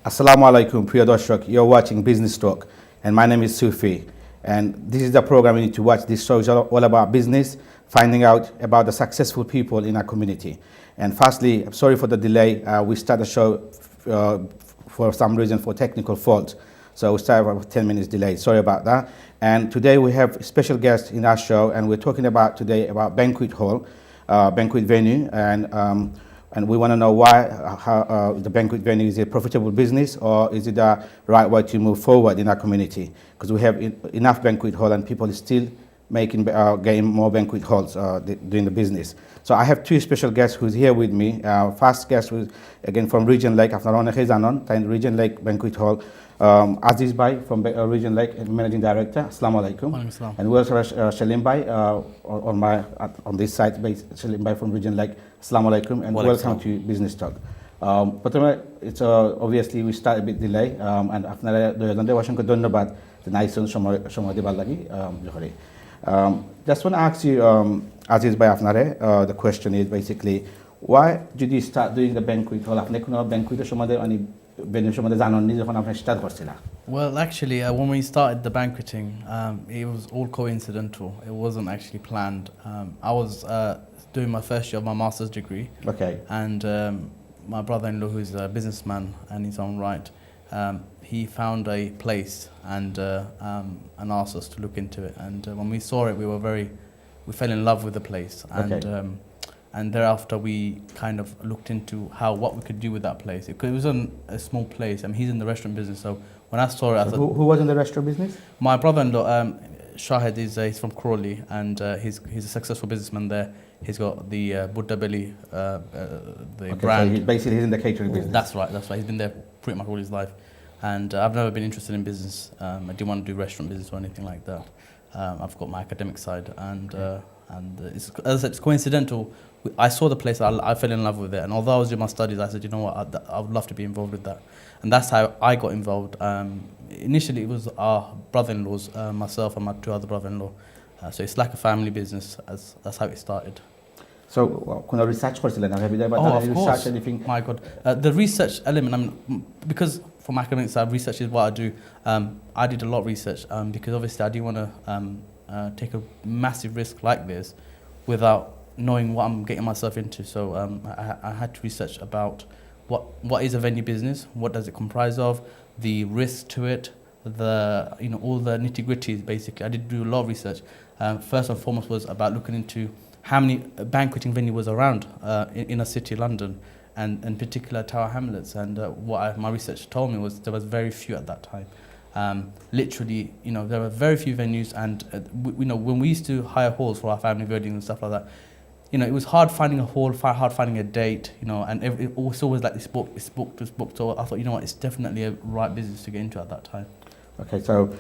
Assalamu alaikum, Priya Darshak. You're watching Business Talk, and my name is Sufi. And this is the program you need to watch. This show is all about business, finding out about the successful people in our community. And firstly, I'm sorry for the delay. We started the show for some reason for technical fault. So we started with 10 minutes delay. Sorry about that. And today we have a special guest in our show, and we're talking about today about banquet hall, banquet venue, and we want to know why the banquet venue is a profitable business, or is it the right way to move forward in our community? Because we have enough banquet hall and people still making getting more banquet halls doing the business. So I have two special guests who's here with me. First guest was again from Region Lake, after Region Lake Banquet Hall. Aziz Bhai from Region Lake, Managing Director. Assalamu alaikum. And we also have Shalim Bhai on this side, Shalim Bhai from Region Lake. Assalamu alaikum and welcome to Business Talk. But it's obviously we start a bit delay and after the Washington Donabad, the nice just want to ask you, Aziz Bhai Afnare, the question is basically, why did you start doing the banquet hall? Well, actually, when we started the banqueting, it was all coincidental. It wasn't actually planned. I was doing my first year of my master's degree. Okay. And my brother-in-law, who's a businessman in his own right, he found a place and asked us to look into it. And when we saw it, we fell in love with the place. And okay. And thereafter, we kind of looked into what we could do with that place. It was a small place. I mean, he's in the restaurant business, so when I saw it, I thought, who was in the restaurant business? My brother-in-law, Shahid, he's from Crawley, and he's a successful businessman there. He's got the Buddha Belly, the brand. So he's in the catering business. That's right. He's been there pretty much all his life. And I've never been interested in business. I didn't want to do restaurant business or anything like that. I've got my academic side, and it's, as I said, it's coincidental. I saw the place, I fell in love with it, and although I was doing my studies, I said, you know what, I would love to be involved with that. And that's how I got involved. Initially, it was our brother-in-laws, myself and my two other brother-in-law. So it's like a family business, that's how it started. So, can I research for you? Have you done of course. Research anything? My God. The research element, I mean, because from academic side, research is what I do. I did a lot of research because obviously I didn't want to take a massive risk like this without knowing what I'm getting myself into. So I had to research about what is a venue business, what does it comprise of, the risk to it, all the nitty-gritties basically. I did do a lot of research. First and foremost was about looking into how many banqueting venues was around in a city, London, and in particular Tower Hamlets. And my research told me was there was very few at that time. Literally, there were very few venues, and when we used to hire halls for our family weddings and stuff like that, it was hard finding a hall, hard finding a date, and it was always like it's booked. So I thought, it's definitely a right business to get into at that time. Okay, so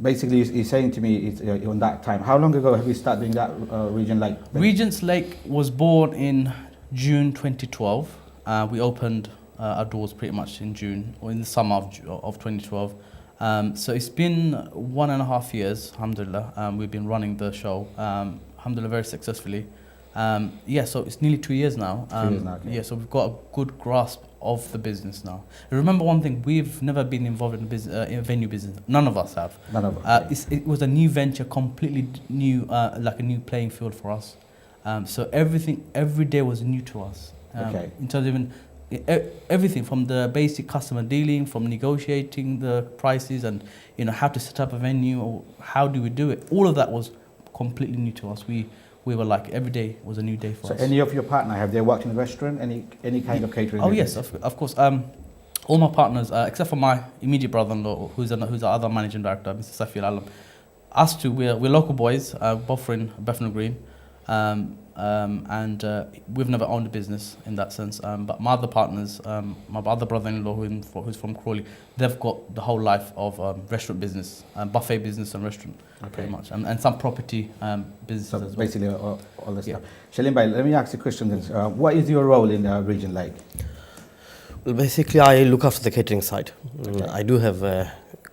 basically you're saying to me, it's on that time, how long ago have you started doing that Region Lake? Regent's Lake was born in June 2012. We opened our doors pretty much in June, or in the summer of 2012. So it's been 1.5 years, alhamdulillah. We've been running the show. Alhamdulillah, very successfully. So it's nearly 2 years now. 2 years now, okay. Yeah, so we've got a good grasp of the business now. And remember one thing, we've never been involved in venue business. None of us have. None of us. It was a new venture, completely new, like a new playing field for us. So every day was new to us. Okay. In terms of everything from the basic customer dealing, from negotiating the prices and how to set up a venue or how do we do it. All of that was completely new to us. We were like, every day was a new day for us. So any of your partners, have they worked in a restaurant, any kind of catering? Oh yes, of course. All my partners, except for my immediate brother-in-law, who's our other managing director, Mr. Safi Al-Alam. Us two, we're local boys, both in Bethnal Green. And we've never owned a business in that sense. But my other partners, my other brother-in-law who's from Crawley, they've got the whole life of restaurant business, buffet business and restaurant, pretty much, and some property businesses as well. Basically all this stuff. Shalim Bhai, let me ask you a question. What is your role in Region Lake? Well, basically, I look after the catering side. Okay. I do have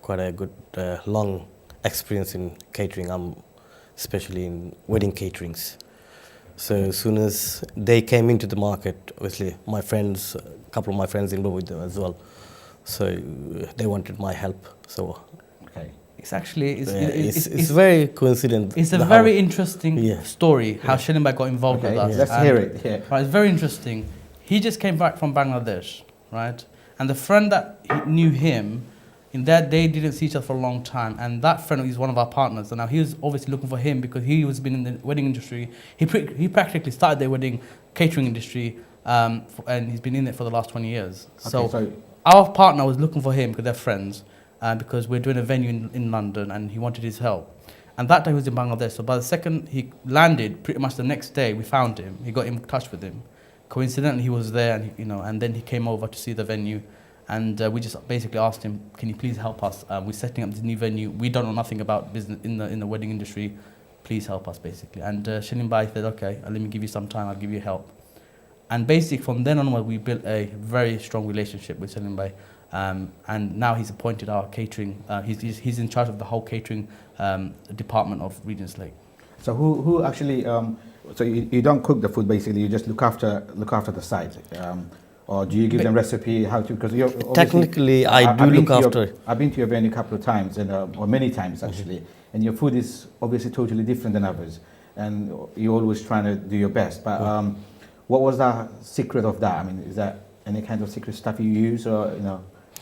quite a good long experience in catering, especially in wedding caterings. So as soon as they came into the market, obviously my friends, a couple of my friends involved with them as well. So they wanted my help. So Okay. It's actually it's very coincident. It's a the very how- interesting Yeah. story how Shilimbai got involved Okay, with us. let's And- hear it. Yeah. Right, it's very interesting. He just came back from Bangladesh, right? And the friend that knew him, in that they didn't see each other for a long time, and that friend is one of our partners. And now he was obviously looking for him because he was been in the wedding industry. He practically started the wedding catering industry, and he's been in it for the last 20 years. Okay, so Our partner was looking for him because they're friends, because we're doing a venue in London, and he wanted his help. And that day he was in Bangladesh. So by the second he landed, pretty much the next day we found him. He got in touch with him. Coincidentally, he was there, and and then he came over to see the venue, and we just basically asked him, "Can you please help us? We're setting up this new venue. We don't know nothing about business in the wedding industry. Please help us," basically. And Shilimbai said, "Okay, let me give you some time. I'll give you help." And basically, from then onward, we built a very strong relationship with Shilimbai. And now he's appointed our catering. He's in charge of the whole catering department of Regent's Lake. So who actually? So you don't cook the food basically. You just look after the site, or do you give them recipe how to? Because you're Technically, I do look after. I've been to your venue a couple of times, and or many times actually, and your food is obviously totally different than others, and you're always trying to do your best. But what was the secret of that? I mean, is that any kind of secret stuff you use, or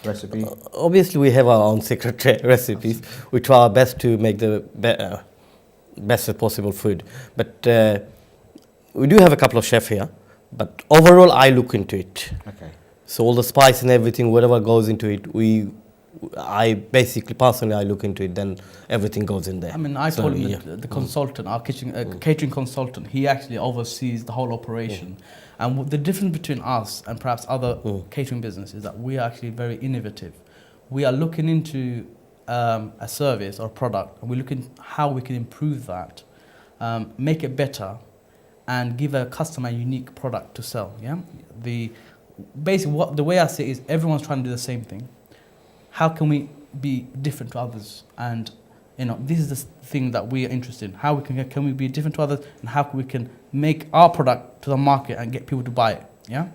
recipe? Obviously, we have our own secret recipes. We try our best to make the best possible food. But we do have a couple of chefs here. But overall, I look into it. Okay. So all the spice and everything, whatever goes into it, I basically personally I look into it. Then everything goes in there. I mean, I So, call him yeah. the consultant, our catering consultant. He actually oversees the whole operation. And the difference between us and perhaps other catering businesses is that we are actually very innovative. We are looking into a service or a product, and we're looking how we can improve that, make it better, and give a customer a unique product to sell. Yeah, the way I see it is everyone's trying to do the same thing. How can we be different to others? And this is the thing that we are interested in. How can we be different to others, and how we can make our product to the market and get people to buy it. Yeah.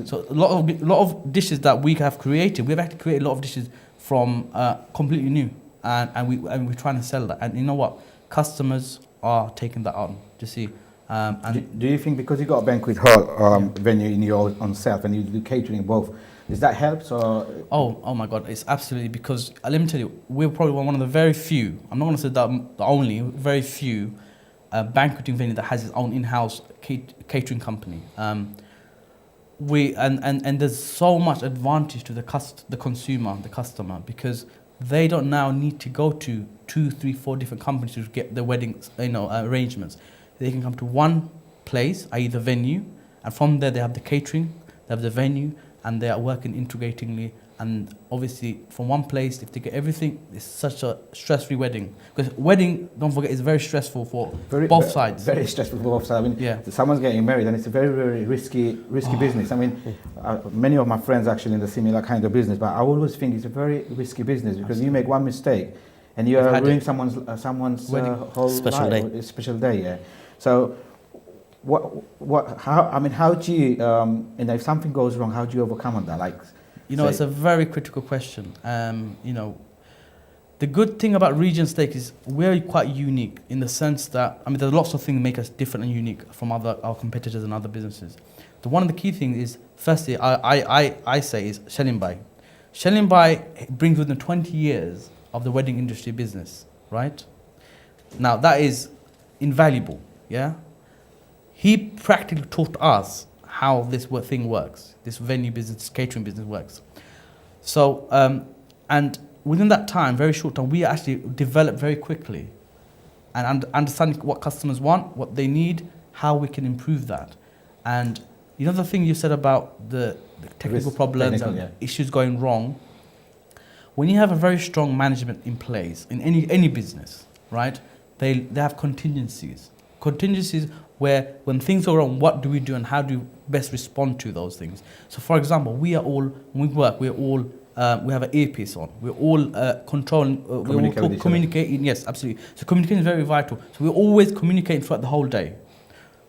So a lot of dishes that we have created, we've actually created a lot of dishes from completely new, and we're trying to sell that. And you know what? Customers are taking that on. Do you see? And do you think because you got a banquet hall venue in your own self and you do catering both, does that help? Or oh my God, it's absolutely, because let me tell you, we're probably one of the very few, I'm not going to say that the only, very few banqueting venue that has its own in-house catering company. And there's so much advantage to the consumer, the customer, because they don't now need to go to 2, 3, 4 different companies to get their wedding arrangements. They can come to one place, i.e. the venue, and from there they have the catering, they have the venue, and they are working integratingly. And obviously from one place, if they get everything, it's such a stress-free wedding. Because wedding, don't forget, is very stressful for both sides. Very stressful for both sides. I mean, yeah. Someone's getting married, and it's a very, very risky business. I mean, many of my friends actually in the similar kind of business, but I always think it's a very risky business because you make one mistake, and you are ruining someone's whole special life, day. Special day. Yeah. So, how do you, if something goes wrong, how do you overcome on that? Like, it's a very critical question. The good thing about Regent's Lake is we're quite unique in the sense that, there's lots of things that make us different and unique from our competitors and other businesses. One of the key things is, firstly, I say is Shilimbai. Shilimbai brings with him 20 years of the wedding industry business, right? Now, that is invaluable, yeah? He practically taught us how this thing works, this venue business, this catering business works. So, and within that time, very short time, we actually developed very quickly and understanding what customers want, what they need, how we can improve that. And the thing you said about the technical problems and issues going wrong, when you have a very strong management in place in any business, right, they have contingencies where when things go wrong, what do we do and how do we best respond to those things? So for example, we have an earpiece on. We're all controlling, we're all communicating. Yes, absolutely. So communication is very vital. So we're always communicating throughout the whole day.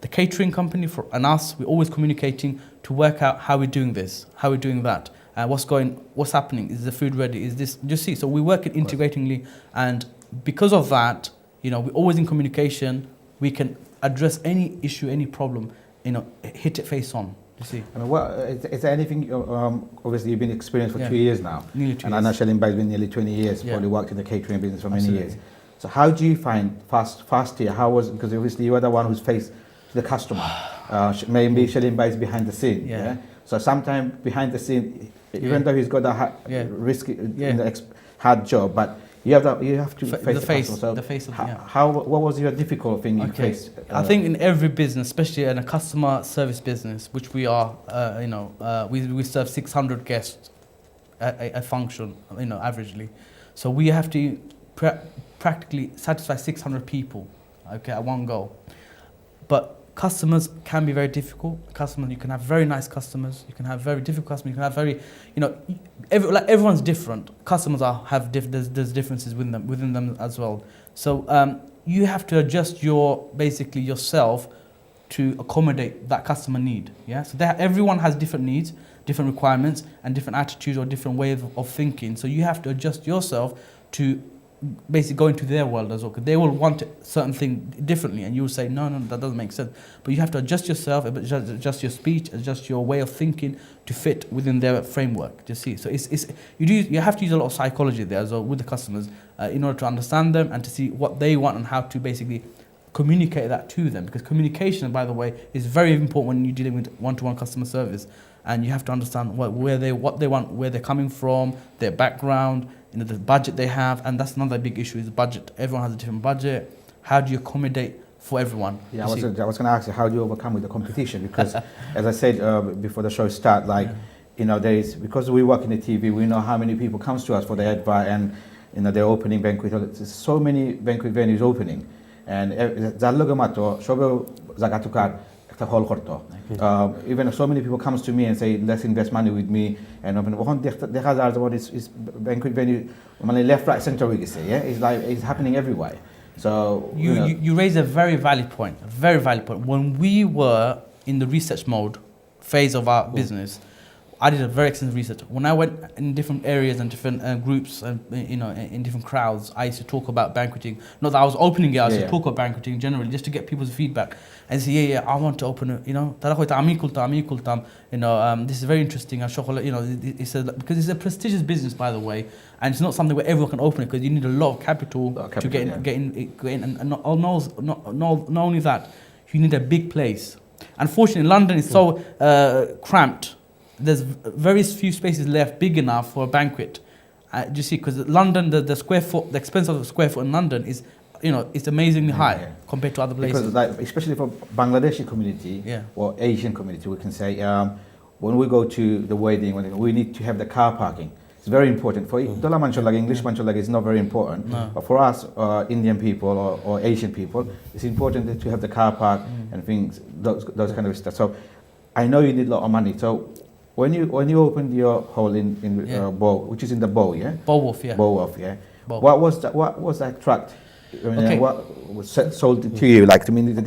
the catering company and us, we're always communicating to work out how we're doing this, how we're doing that, what's happening, is the food ready, is this, you see, so we work it integratingly, and because of that, we're always in communication, we can address any issue, any problem, hit it face on. You see. I mean, is there anything? Obviously, you've been experienced for 2 years now, nearly 2 years. And I know Shalimba has been nearly 20 years. Probably worked in the catering business for many years. So, how do you find first year? How was, because obviously you are the one who's faced the customer. Maybe Shalimba is behind the scene. Yeah. So sometimes behind the scene, even though he's got a risky, hard job, but you have to face the customer. So the face of what was your difficult thing you faced? I think in every business, especially in a customer service business, which we are, we serve 600 guests a function, averagely. So we have to practically satisfy 600 people, at one go. But customers can be very difficult. You can have very nice customers. You can have very difficult customers. You can have very, everyone's different. Customers there's differences within them as well. So you have to adjust yourself to accommodate that customer need. Yeah. So everyone has different needs, different requirements, and different attitudes or different ways of thinking. So you have to adjust yourself to basically go into their world as well, because they will want a certain thing differently, and you will say no, that doesn't make sense. But you have to adjust yourself, adjust your speech, adjust your way of thinking to fit within their framework. You see, so you have to use a lot of psychology there as well with the customers in order to understand them and to see what they want and how to basically communicate that to them. Because communication, by the way, is very important when you're dealing with one-to-one customer service, and you have to understand what they want, where they're coming from, their background, the budget they have, and that's another big issue is budget. Everyone has a different budget. How do you accommodate for everyone? Yeah, I was going to ask you, how do you overcome with the competition? Because as I said before the show start, because we work in the TV, we know how many people comes to us for the advert, and they're opening banquet. There's so many banquet venues opening, and even so many people comes to me and say, let's invest money with me, and is banquet venue left, right, center, we can say, it's happening everywhere. So you raise a very valid point. When we were in the research mode phase of our business, I did a very extensive research. When I went in different areas and different groups and in different crowds, I used to talk about banqueting. Not that I was opening it, I used to talk about banqueting generally, just to get people's feedback and say, I want to open it. This is very interesting. Because it's a prestigious business, by the way, and it's not something where everyone can open it, because you need a lot of capital to get in. And not only that, you need a big place. Unfortunately, London is so cramped. There's very few spaces left big enough for a banquet. Do you see? Because London, the square foot, the expense of a square foot in London is, it's amazingly high compared to other places. Because especially for Bangladeshi community or Asian community, we can say, when we go to the wedding, we need to have the car parking. It's very important. For English mancholag is not very important. No. But for us, Indian people or Asian people, it's important to have the car park and things, those kind of stuff. So I know you need a lot of money. So when you opened your hall in Bow, which is in the Bow, Bowolf, yeah. Bowolf, yeah. Bow. What was that tract? What was sold to you? Like, to me, the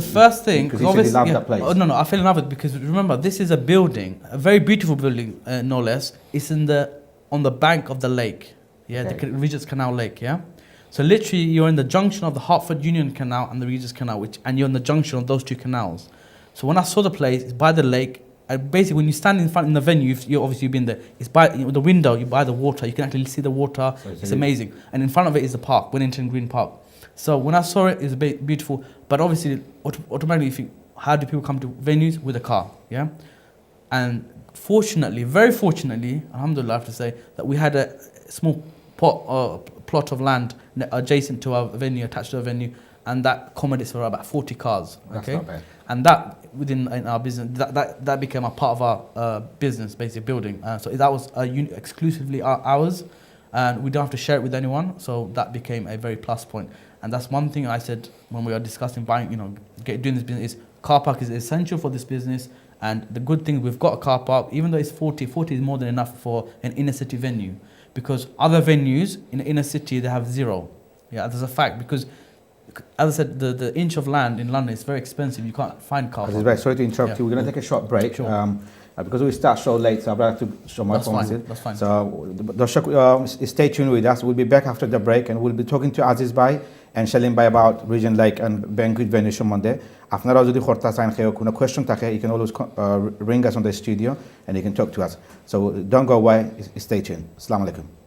first thing, because you said you loved that place. Oh, no, I fell in love with it because remember, this is a building, a very beautiful building, no less. It's on the bank of the lake, the Regis Canal Lake, yeah. So literally, you're in the junction of the Hertford Union Canal and the Regis Canal, and you're in the junction of those two canals. So when I saw the place, it's by the lake. And basically, when you stand in the venue, you've obviously been there. It's by the window. You by the water. You can actually see the water. It's amazing. And in front of it is the park, Wellington Green Park. So when I saw it, it's beautiful. But obviously, automatically, you think, how do people come to venues with a car? Yeah. And fortunately, very fortunately, alhamdulillah, I have to say that we had a small plot of land adjacent to our venue, attached to our venue, and that accommodates for about 40 cars. That's not bad. And that in our business, that became a part of our business, basically building. So that was exclusively ours, and we don't have to share it with anyone. So that became a very plus point. And that's one thing I said when we were discussing buying, doing this business, is car park is essential for this business. And the good thing, we've got a car park, even though it's 40 is more than enough for an inner city venue, because other venues in the inner city, they have zero. Yeah, there's a fact, because as I said, the inch of land in London is very expensive. You can't find car Aziz parking. bhai, sorry to interrupt Yeah. you. We're going to take a short break. Sure. Because we start show late, so I'd like to show my That's fine, performances. that's fine. So, Darshak, stay tuned with us. We'll be back after the break, and we'll be talking to Aziz bhai and Shalim bhai about Region Lake and banquet venue Monday. After that, যদি খরতা চান কেউ কোনো question থাকে, you can always ring us on the studio and you can talk to us. So don't go away. Stay tuned. Assalamu alaikum.